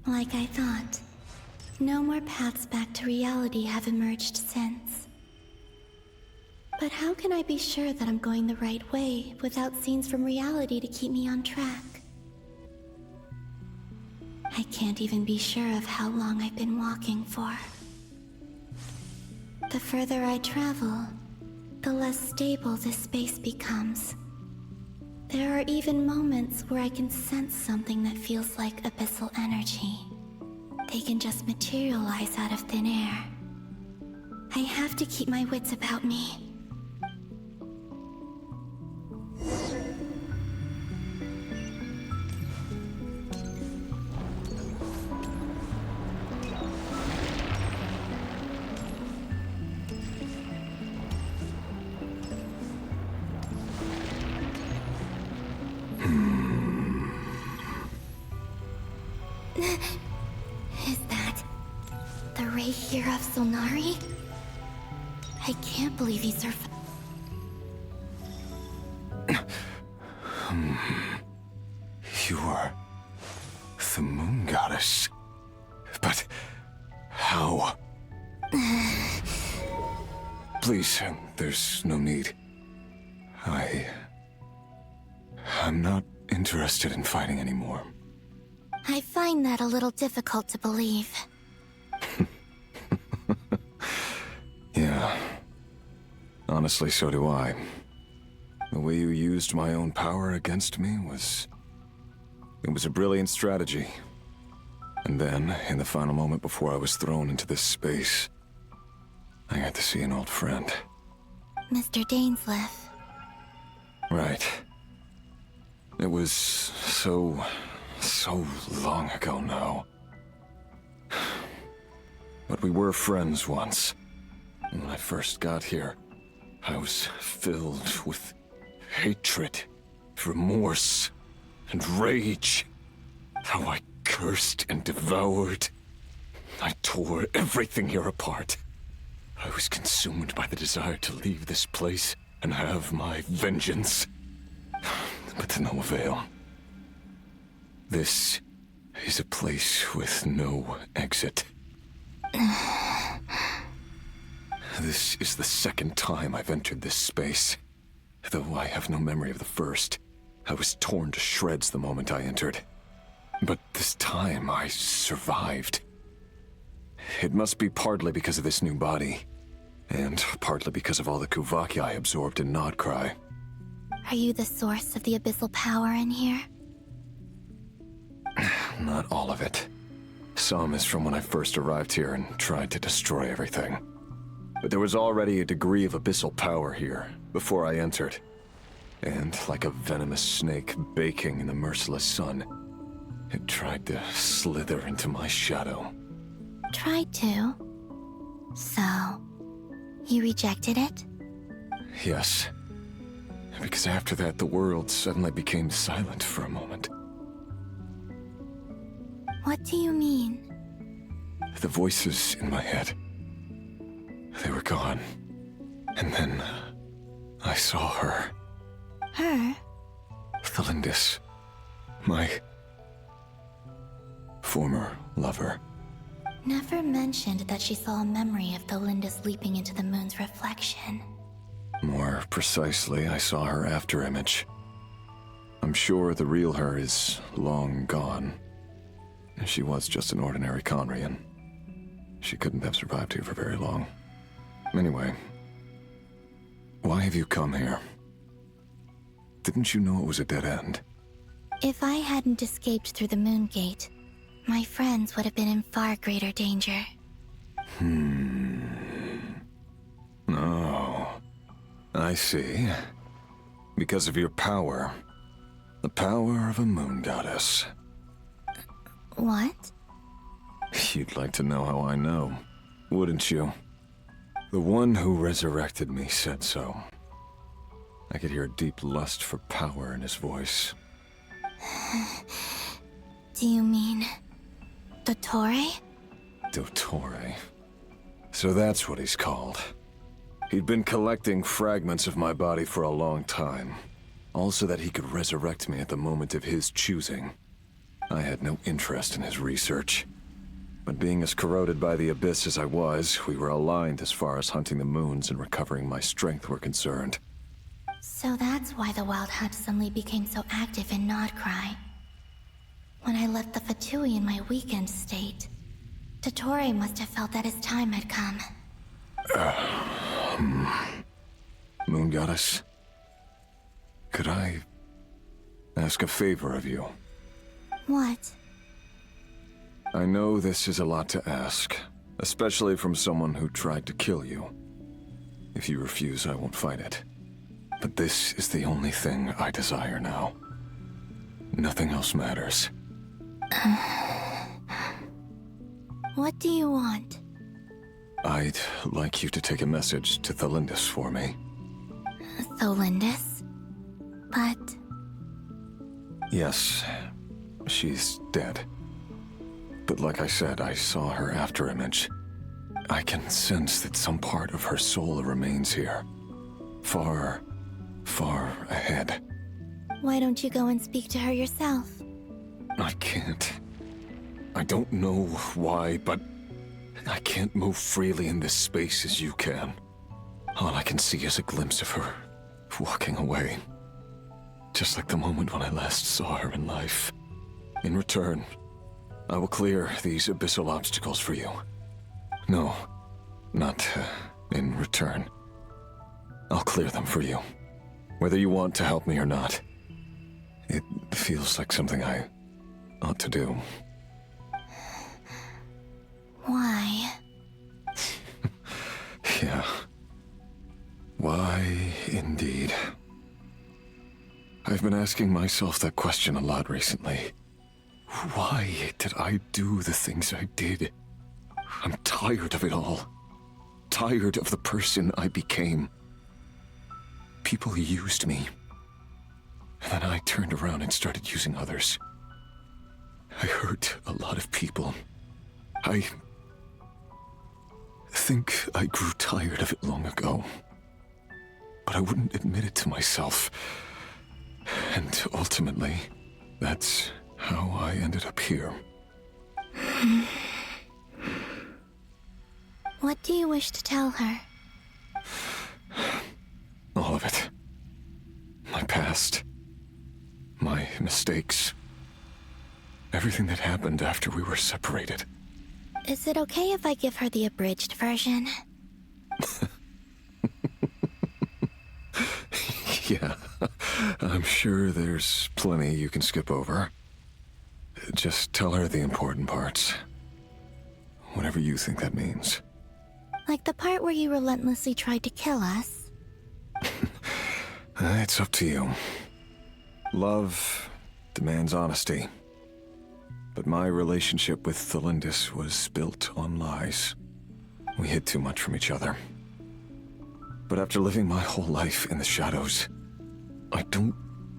Like I thought. No more paths back to reality have emerged since. But how can I be sure that I'm going the right way without scenes from reality to keep me on track? I can't even be sure of how long I've been walking for. The further I travel, the less stable this space becomes. There are even moments where I can sense something that feels like abyssal energy. They can just materialize out of thin air. I have to keep my wits about me. Is that the ray here of Solnari? I can't believe he survived. You are the moon goddess. But how? Please, there's no need. I'm not interested in fighting anymore. I find that a little difficult to believe. Yeah. Honestly, so do I. The way you used my own power against me was... It was a brilliant strategy. And then, in the final moment before I was thrown into this space, I got to see an old friend. Mr. Dainsleif. Right. It was so long ago now. But we were friends once. And when I first got here, I was filled with hatred, remorse, and rage. How I cursed and devoured. I tore everything here apart. I was consumed by the desire to leave this place and have my vengeance. But to no avail. This is a place with no exit. This is the second time I've entered this space. Though I have no memory of the first. I was torn to shreds the moment I entered. But this time I survived. It must be partly because of this new body. And partly because of all the Kuvaki I absorbed in Nodcry. Are you the source of the abyssal power in here? Not all of it. Some is from when I first arrived here and tried to destroy everything. But there was already a degree of abyssal power here, before I entered. And like a venomous snake baking in the merciless sun, it tried to slither into my shadow. Tried to? So, you rejected it? Yes. Because after that, the world suddenly became silent for a moment. What do you mean? The voices in my head, they were gone. And then, I saw her. Her? The Lindis. My former lover. Never mentioned that she saw a memory of the Lindis leaping into the moon's reflection. More precisely, I saw her afterimage. I'm sure the real her is long gone. She was just an ordinary Conrian. She couldn't have survived here for very long. Anyway, why have you come here? Didn't you know it was a dead end? If I hadn't escaped through the moon gate, my friends would have been in far greater danger. Oh, I see. Because of your power. The power of a moon goddess. What? You'd like to know how I know, wouldn't you? The one who resurrected me said so. I could hear a deep lust for power in his voice. Do you mean... Dottore? Dottore. So that's what he's called. He'd been collecting fragments of my body for a long time. All so that he could resurrect me at the moment of his choosing. I had no interest in his research. But being as corroded by the Abyss as I was, we were aligned as far as hunting the moons and recovering my strength were concerned. So that's why the Wild Hunt suddenly became so active in Nodcry. When I left the Fatui in my weakened state, Dottore must have felt that his time had come. Moon Goddess, could I ask a favor of you? What? I know this is a lot to ask, especially from someone who tried to kill you. If you refuse, I won't fight it. But this is the only thing I desire now. Nothing else matters. What do you want? I'd like you to take a message to Thelindis for me. Thelindis? But... Yes, she's dead. But like I said, I saw her afterimage. I can sense that some part of her soul remains here. Far, far ahead. why don't you go and speak to her yourself? I can't. I don't know why, but I can't move freely in this space as you can. All I can see is a glimpse of her walking away. Just like the moment when I last saw her in life. In return, I will clear these abyssal obstacles for you. No, not in return. I'll clear them for you. Whether you want to help me or not. It feels like something I ought to do. Why? Yeah. Why, indeed. I've been asking myself that question a lot recently. Why did I do the things I did? I'm tired of it all. Tired of the person I became. People used me. And then I turned around and started using others. I hurt a lot of people. I think I grew tired of it long ago. But I wouldn't admit it to myself. And ultimately, that's how I ended up here. What do you wish to tell her? All of it. My past. My mistakes. Everything that happened after we were separated. Is it okay if I give her the abridged version? Yeah, I'm sure there's plenty you can skip over. Just tell her the important parts. Whatever you think that means. Like the part where you relentlessly tried to kill us? It's up to you. Love demands honesty. But my relationship with Thelindis was built on lies. We hid too much from each other. But after living my whole life in the shadows, I don't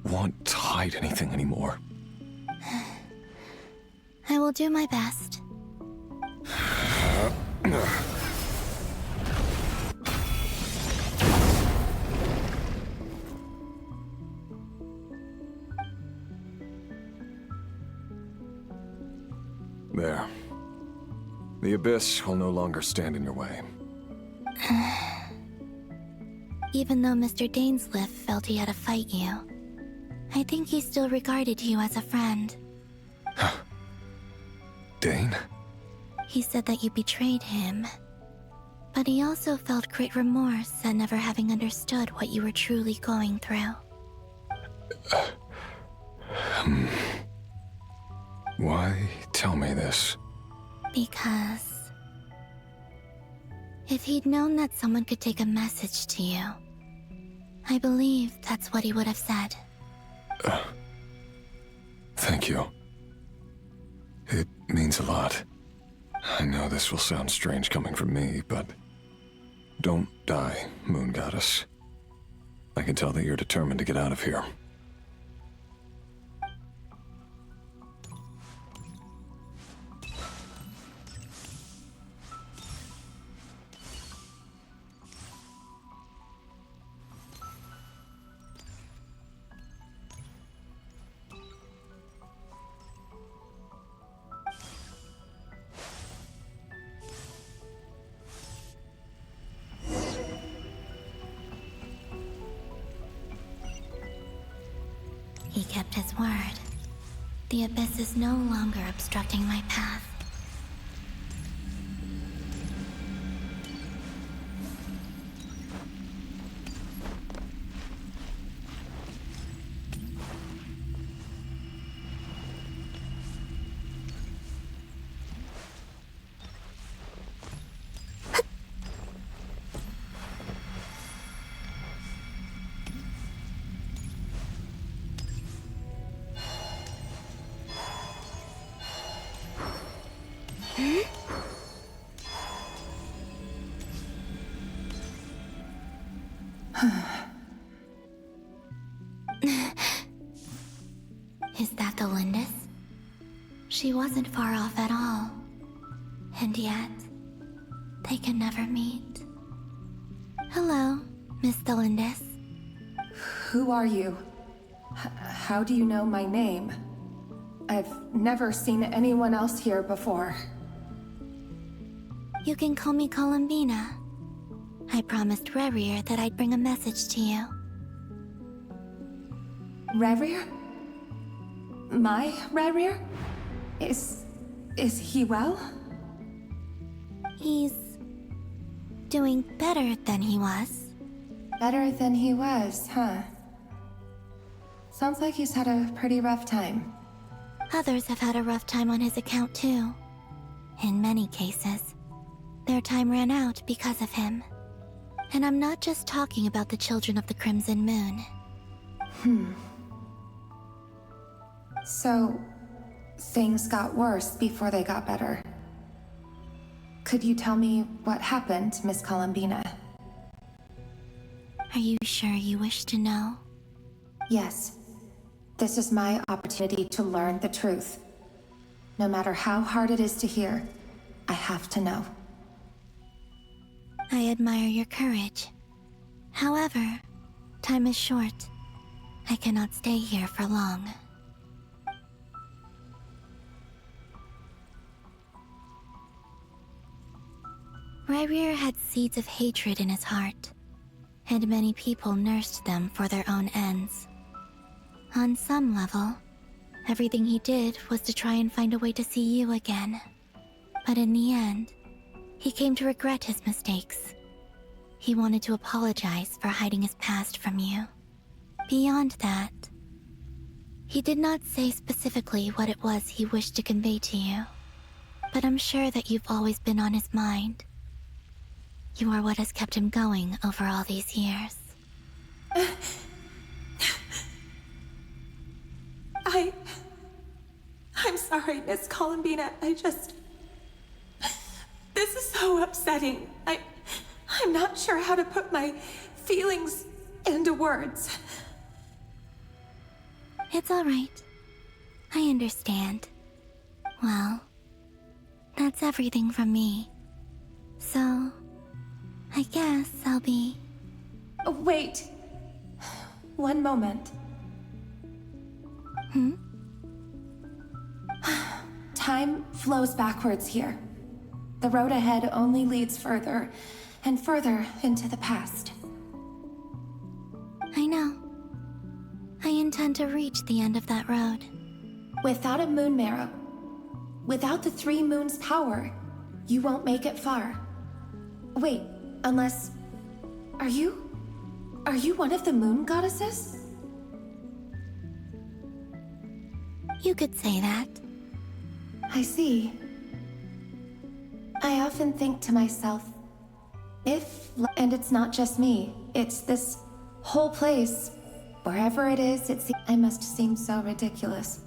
want to hide anything anymore. I will do my best. There. The Abyss will no longer stand in your way. Even though Mr. Dainsliff felt he had to fight you, I think he still regarded you as a friend. Dane? He said that you betrayed him, but he also felt great remorse at never having understood what you were truly going through. Why tell me this? Because if he'd known that someone could take a message to you, I believe that's what he would have said. Thank you. It means a lot. I know this will sound strange coming from me, but don't die, Moon Goddess. I can tell that you're determined to get out of here. kept his word. The abyss is no longer obstructing my path. Is that the Lindis? She wasn't far off at all. And yet, they can never meet. Hello, Miss the Lindis. Who are you? How do you know my name? I've never seen anyone else here before. You can call me Columbina. I promised Rerir that I'd bring a message to you. Rerir? My Rerir? Is he well? He's doing better than he was. Better than he was, huh? Sounds like he's had a pretty rough time. Others have had a rough time on his account too. In many cases, their time ran out because of him. And I'm not just talking about the children of the Crimson Moon. So, things got worse before they got better. Could you tell me what happened, Miss Columbina? Are you sure you wish to know? Yes. This is my opportunity to learn the truth. No matter how hard it is to hear, I have to know. I admire your courage. However, time is short. I cannot stay here for long. Rerir had seeds of hatred in his heart, and many people nursed them for their own ends. On some level, everything he did was to try and find a way to see you again. But in the end, he came to regret his mistakes. He wanted to apologize for hiding his past from you. Beyond that, he did not say specifically what it was he wished to convey to you, but I'm sure that you've always been on his mind. You are what has kept him going over all these years. I'm sorry, Miss Columbina. This is so upsetting. I'm not sure how to put my feelings into words. It's all right. I understand. Well, that's everything from me. So, I guess I'll be... Wait. One moment. Time flows backwards here. The road ahead only leads further and further into the past. I know. I intend to reach the end of that road. Without a moon marrow, without the 3 moons' power, you won't make it far. Wait, unless... Are you one of the moon goddesses? You could say that. I see. I often think to myself, and it's not just me, it's this whole place, wherever it is, I must seem so ridiculous.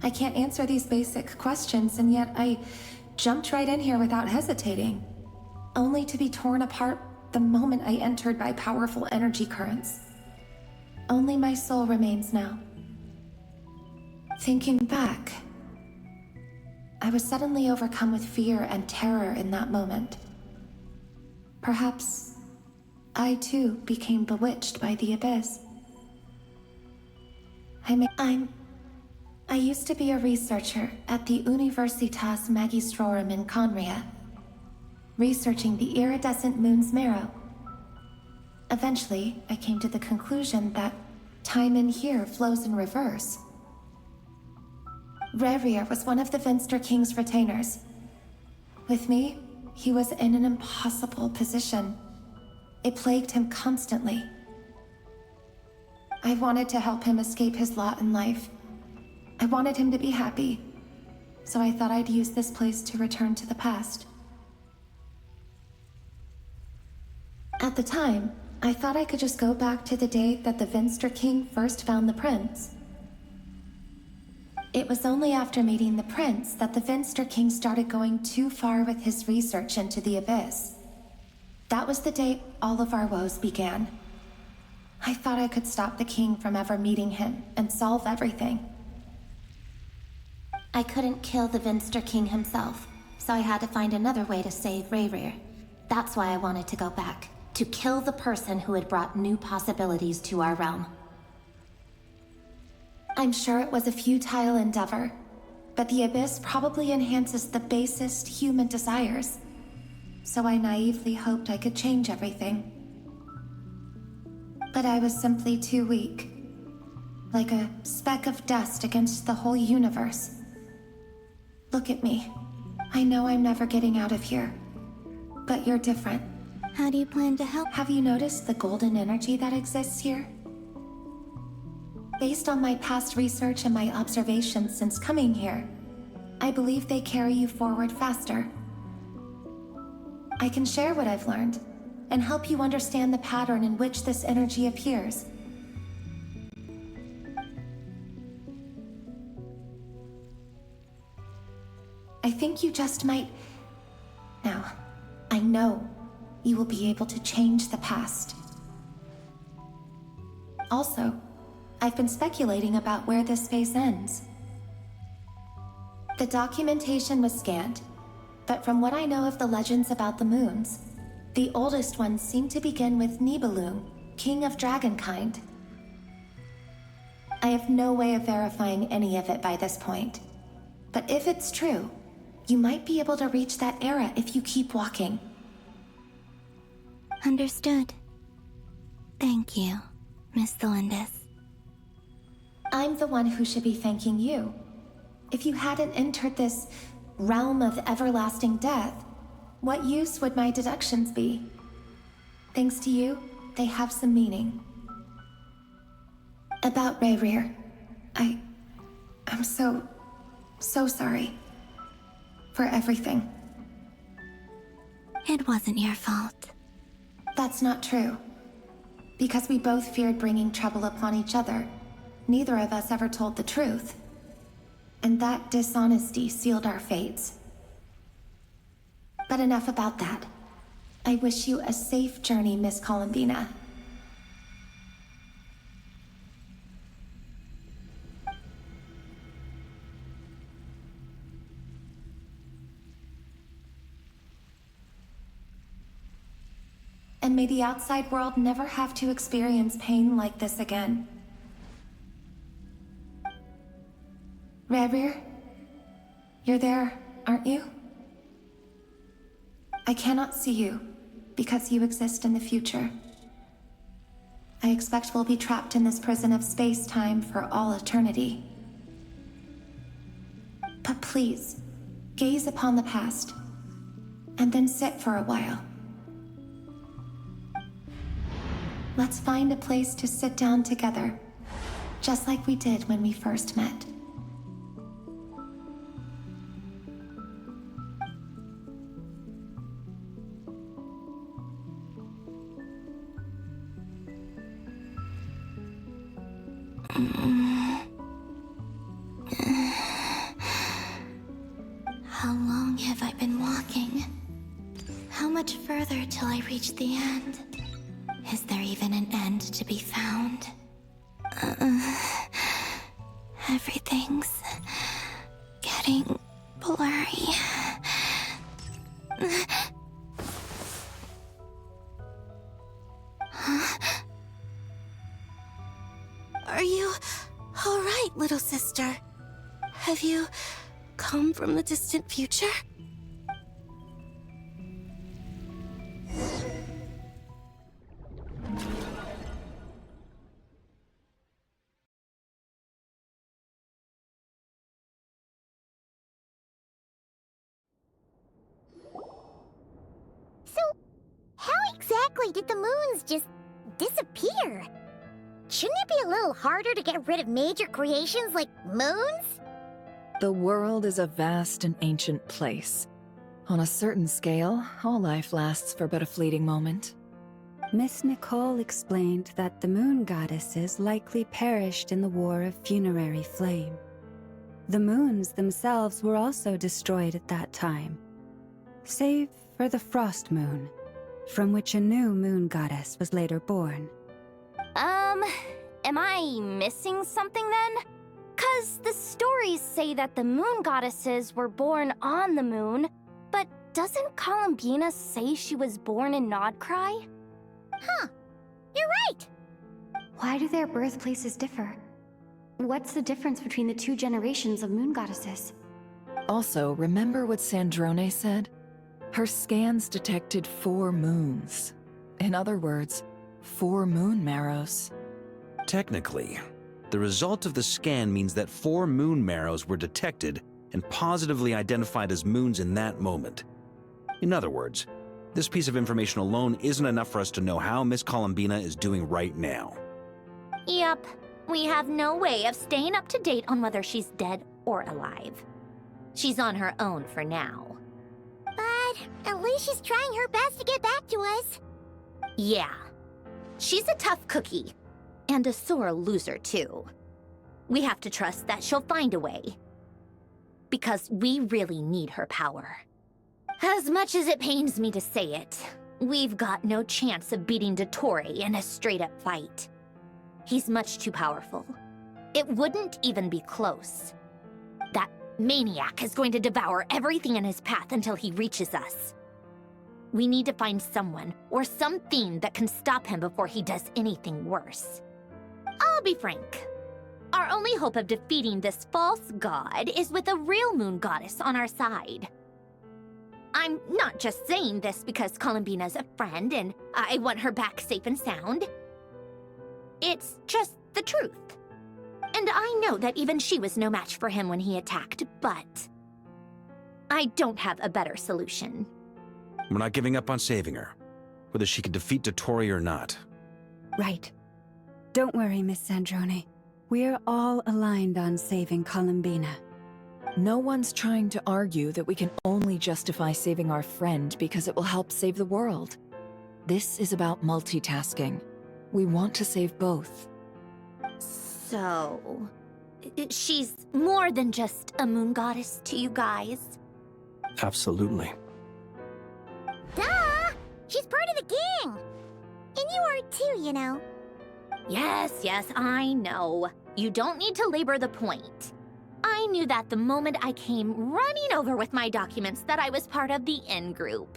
I can't answer these basic questions, and yet I jumped right in here without hesitating, only to be torn apart the moment I entered by powerful energy currents. Only my soul remains now. Thinking back, I was suddenly overcome with fear and terror in that moment. Perhaps I too became bewitched by the abyss. I used to be a researcher at the Universitas Magistrorum in Conria, researching the iridescent moon's marrow. Eventually, I came to the conclusion that time in here flows in reverse. VIIl was one of the Vinster King's retainers. With me, he was in an impossible position. It plagued him constantly. I wanted to help him escape his lot in life. I wanted him to be happy, so I thought I'd use this place to return to the past. At the time, I thought I could just go back to the day that the Vinster King first found the prince. It was only after meeting the prince that the Vinster King started going too far with his research into the abyss. That was the day all of our woes began. I thought I could stop the king from ever meeting him and solve everything. I couldn't kill the Vinster King himself, so I had to find another way to save VIIl. That's why I wanted to go back, to kill the person who had brought new possibilities to our realm. I'm sure it was a futile endeavor, but the abyss probably enhances the basest human desires. So I naively hoped I could change everything. But I was simply too weak. Like a speck of dust against the whole universe. Look at me. I know I'm never getting out of here. But you're different. How do you plan to help? Have you noticed the golden energy that exists here? Based on my past research and my observations since coming here, I believe they carry you forward faster. I can share what I've learned and help you understand the pattern in which this energy appears. I think you just might... Now, I know you will be able to change the past. Also, I've been speculating about where this space ends. The documentation was scanned, but from what I know of the legends about the moons, the oldest ones seem to begin with Nibelung, king of dragonkind. I have no way of verifying any of it by this point, but if it's true, you might be able to reach that era if you keep walking. Understood. Thank you, Miss Delindis. I'm the one who should be thanking you. If you hadn't entered this realm of everlasting death, what use would my deductions be? Thanks to you, they have some meaning. About VIIl, I'm so sorry. For everything. It wasn't your fault. That's not true. Because we both feared bringing trouble upon each other, neither of us ever told the truth. And that dishonesty sealed our fates. But enough about that. I wish you a safe journey, Miss Columbina. And may the outside world never have to experience pain like this again. VIIl, you're there, aren't you? I cannot see you, because you exist in the future. I expect we'll be trapped in this prison of space-time for all eternity. But please, gaze upon the past, and then sit for a while. Let's find a place to sit down together, just like we did when we first met. How long have I been walking? How much further till I reach the end? Is there even an end to be found? Everything's getting blurry. Are you all right, little sister? Have you come from the distant future? exactly did the moons just disappear? Shouldn't it be a little harder to get rid of major creations like moons? The world is a vast and ancient place. On a certain scale, all life lasts for but a fleeting moment. Miss Nicole explained that the moon goddesses likely perished in the War of Funerary Flame. The moons themselves were also destroyed at that time, save for the Frost Moon, from which a new moon goddess was later born. Am I missing something then? 'Cause the stories say that the moon goddesses were born on the moon, but doesn't Columbina say she was born in Nodcry? Huh, you're right! Why do their birthplaces differ? What's the difference between the two generations of moon goddesses? Also, remember what Sandrone said? Her scans detected 4 moons. In other words, 4 moon marrows. Technically, the result of the scan means that 4 moon marrows were detected and positively identified as moons in that moment. In other words, this piece of information alone isn't enough for us to know how Miss Columbina is doing right now. Yep, we have no way of staying up to date on whether she's dead or alive. She's on her own for now. But at least she's trying her best to get back to us. Yeah, she's a tough cookie. And a sore loser, too. We have to trust that she'll find a way. Because we really need her power. As much as it pains me to say it, we've got no chance of beating Dottore in a straight-up fight. He's much too powerful. It wouldn't even be close. That maniac is going to devour everything in his path until he reaches us. We need to find someone or something that can stop him before he does anything worse. I'll be frank. Our only hope of defeating this false god is with a real moon goddess on our side. I'm not just saying this because Columbina's a friend and I want her back safe and sound. It's just the truth. And I know that even she was no match for him when he attacked, but I don't have a better solution. We're not giving up on saving her, whether she can defeat Dottore or not. Right. Don't worry, Miss Sandrone. We're all aligned on saving Columbina. No one's trying to argue that we can only justify saving our friend because it will help save the world. This is about multitasking. We want to save both. So, she's more than just a moon goddess to you guys? Absolutely. Duh! She's part of the gang! And you are too, you know. Yes, I know. You don't need to labor the point. I knew that the moment I came running over with my documents that I was part of the in-group.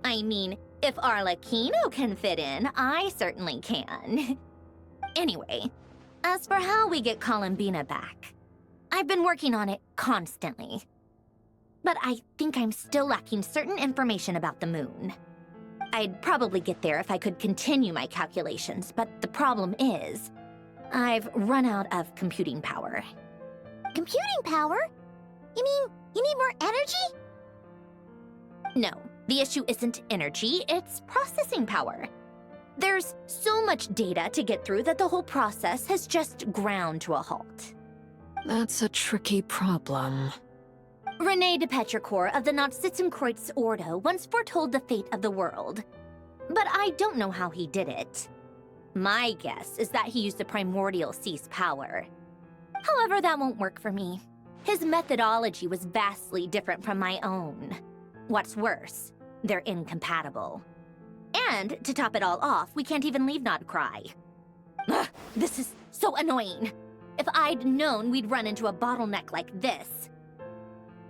I mean, if Arlecchino can fit in, I certainly can. Anyway, as for how we get Columbina back, I've been working on it constantly. But I think I'm still lacking certain information about the moon. I'd probably get there if I could continue my calculations, but the problem is, I've run out of computing power. Computing power? You mean you need more energy? No, the issue isn't energy, it's processing power. There's so much data to get through that the whole process has just ground to a halt. That's a tricky problem. René de Petrichor of the Nazissenkreuz Ordo once foretold the fate of the world. But I don't know how he did it. My guess is that he used the primordial sea's power. However, that won't work for me. His methodology was vastly different from my own. What's worse, they're incompatible. And to top it all off, we can't even leave Nodcry. Ugh, this is so annoying. If I'd known we'd run into a bottleneck like this.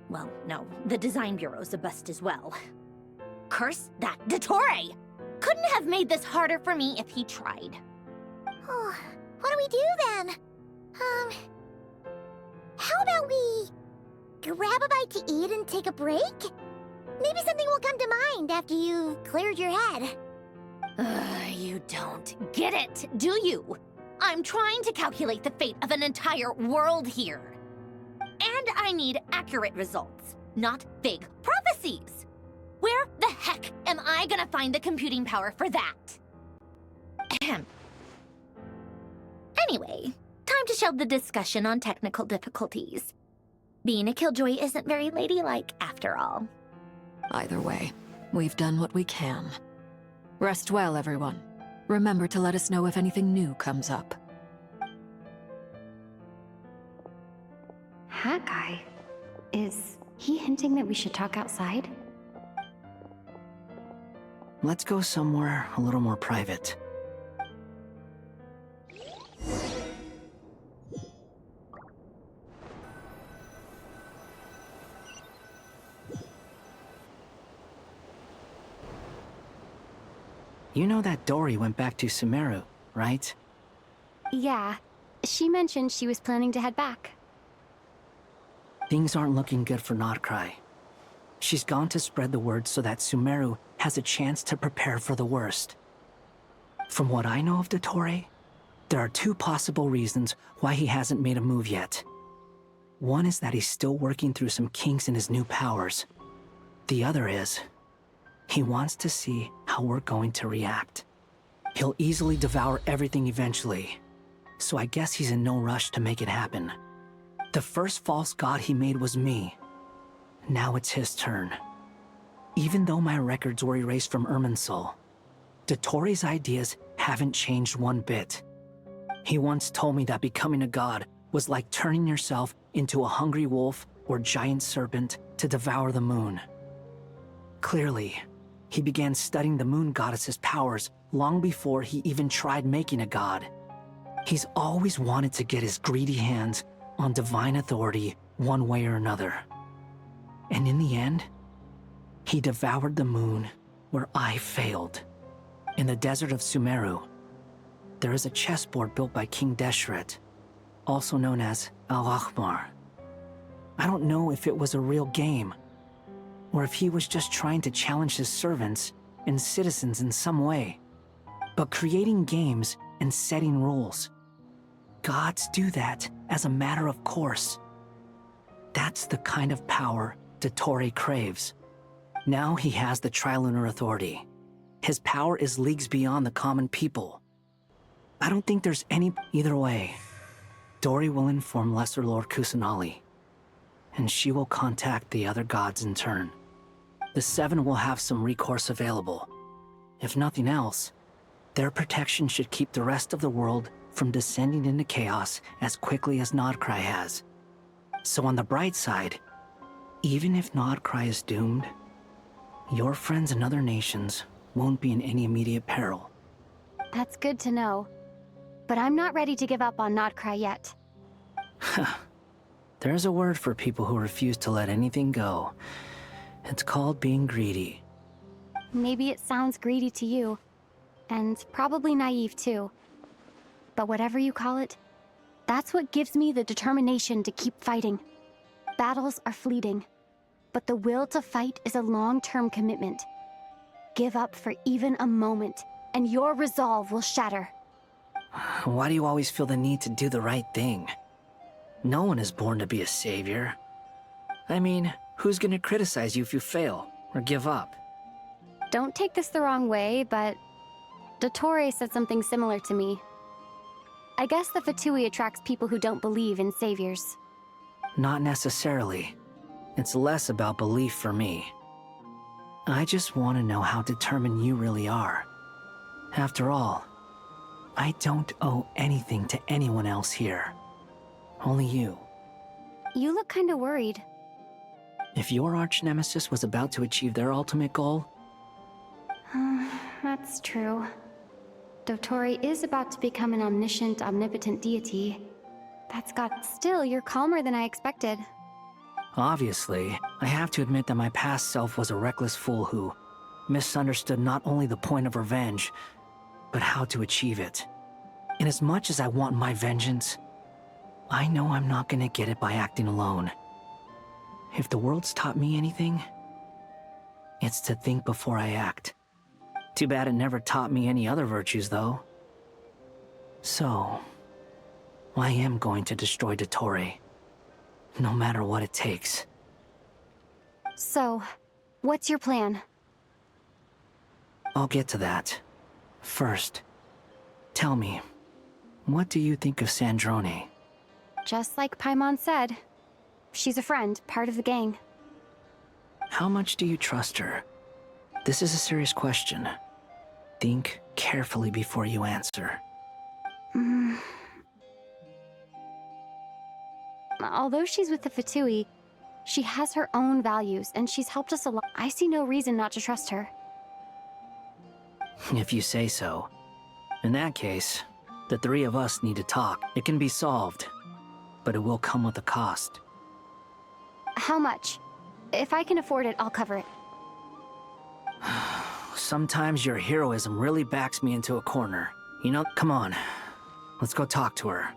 Well, no, the design bureau's a bust as well. Curse that Dottore! Couldn't have made this harder for me if he tried. Oh, what do we do then? How about we grab a bite to eat and take a break? Maybe something will come to mind after you've cleared your head. You don't get it, do you? I'm trying to calculate the fate of an entire world here. And I need accurate results, not vague prophecies. Where the heck am I gonna find the computing power for that? Ahem. Anyway, time to shelve the discussion on technical difficulties. Being a killjoy isn't very ladylike, after all. Either way, we've done what we can. Rest well, everyone. Remember to let us know if anything new comes up. Hat guy? Is he hinting that we should talk outside? Let's go somewhere a little more private. You know that Dory went back to Sumeru, right? Yeah. She mentioned she was planning to head back. Things aren't looking good for Notcry. She's gone to spread the word so that Sumeru has a chance to prepare for the worst. From what I know of Dottore, there are two possible reasons why he hasn't made a move yet. One is that he's still working through some kinks in his new powers. The other is, he wants to see how we're going to react. He'll easily devour everything eventually, so I guess he's in no rush to make it happen. The first false god he made was me. Now it's his turn. Even though my records were erased from Irminsul, Dottore's ideas haven't changed one bit. He once told me that becoming a god was like turning yourself into a hungry wolf or giant serpent to devour the moon. Clearly, he began studying the moon goddess's powers long before he even tried making a god. He's always wanted to get his greedy hands on divine authority one way or another. And in the end, he devoured the moon where I failed. In the desert of Sumeru, there is a chessboard built by King Deshret, also known as Al-Ahmar. I don't know if it was a real game, or if he was just trying to challenge his servants and citizens in some way. But creating games and setting rules, gods do that as a matter of course. That's the kind of power Dottore craves. Now he has the Trilunar Authority. His power is leagues beyond the common people. I don't think there's any... Either way, Dory will inform Lesser Lord Kusanali, and she will contact the other gods in turn. The Seven will have some recourse available. If nothing else, their protection should keep the rest of the world from descending into chaos as quickly as Notcry has. So on the bright side, even if Notcry is doomed, your friends in other nations won't be in any immediate peril. That's good to know. But I'm not ready to give up on Notcry yet. There's a word for people who refuse to let anything go. It's called being greedy. Maybe it sounds greedy to you, and probably naive too. But whatever you call it, that's what gives me the determination to keep fighting. Battles are fleeting, but the will to fight is a long-term commitment. Give up for even a moment, and your resolve will shatter. Why do you always feel the need to do the right thing? No one is born to be a savior. I mean, who's gonna criticize you if you fail or give up? Don't take this the wrong way, but Dottore said something similar to me. I guess the Fatui attracts people who don't believe in saviors. Not necessarily. It's less about belief for me. I just want to know how determined you really are. After all, I don't owe anything to anyone else here. Only you. You look kinda worried. If your arch-nemesis was about to achieve their ultimate goal... That's true. Dottore is about to become an omniscient, omnipotent deity. Still, you're calmer than I expected. Obviously, I have to admit that my past self was a reckless fool who misunderstood not only the point of revenge, but how to achieve it. And as much as I want my vengeance, I know I'm not gonna get it by acting alone. If the world's taught me anything, it's to think before I act. Too bad it never taught me any other virtues, though. So, I am going to destroy Dottore, no matter what it takes. So, what's your plan? I'll get to that. First, tell me, what do you think of Sandrone? Just like Paimon said, she's a friend, part of the gang. How much do you trust her? This is a serious question. Think carefully before you answer. Although she's with the Fatui, she has her own values, and she's helped us a lot. I see no reason not to trust her. If you say so. In that case, the three of us need to talk. It can be solved, but it will come with a cost. How much? If I can afford it, I'll cover it. Sometimes your heroism really backs me into a corner. You know, come on. Let's go talk to her.